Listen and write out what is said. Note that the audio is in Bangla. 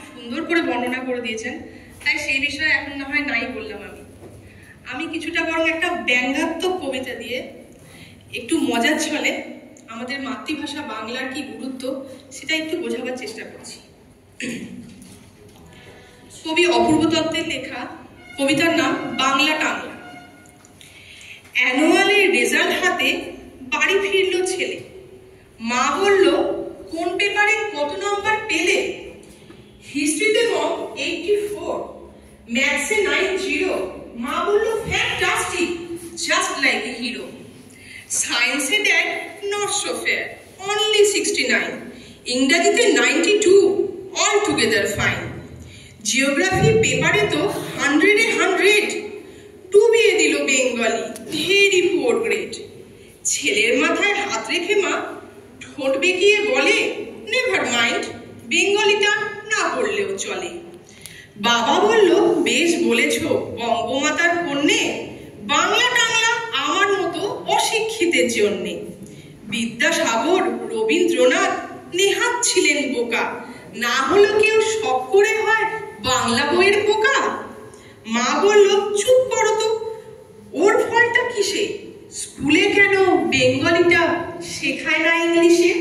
সুন্দর করে বর্ণনা করে দিয়েছেন, তাই সেই বিষয়ে এখন না হয় নাই বললাম। আমি কিছুটা বরং একটা ব্যঙ্গাত্মক কবিতা দিয়ে একটু মজার ছলে আমাদের মাতৃভাষা বাংলার কি গুরুত্ব সেটা একটু বোঝাবার চেষ্টা করছি। কবি অপূর্ব দত্তের লেখা কবিতার নাম বাংলা টাংলা। অ্যানুয়ালের রেজাল্ট হাতে বাড়ি ফিরল ছেলে, মা বলল কোন পেপারে কত নম্বর পেলে? হিস্ট্রিতে মম 84, ম্যাথসে 90, মা বলল fantastic, just like a hero. সায়েন্সে dad not so fair, only 69, ইংরাজিতে 92, অল টুগেদার ফাইন। জিওগ্রাফি পেপারে তো 100-এ 100, ডুবিয়ে দিল বেঙ্গলি, ভেরি পুয়ার গ্রেড। ছেলের মাথায় হাত রেখে মা ঠোঁট বেঁকিয়ে বলে নেভার মাইন্ড, বেঙ্গলিটা না পড়লেও চলে। বাবা বলল বেশ বলেছ বঙ্গমাতার কন্যে, বাংলা টাংলা আমার মতো অশিক্ষিতের জন্যে। বিদ্যাসাগর রবীন্দ্রনাথ নেহাত ছিলেন বোকা, না হলো কেউ শখ করে হয় বাংলা বইয়ের পোকা। মা বলল চুপ করো তো, ওর ফলটা কিসে? স্কুলে কেন বেঙ্গলিটা শেখায় না ইংলিশে?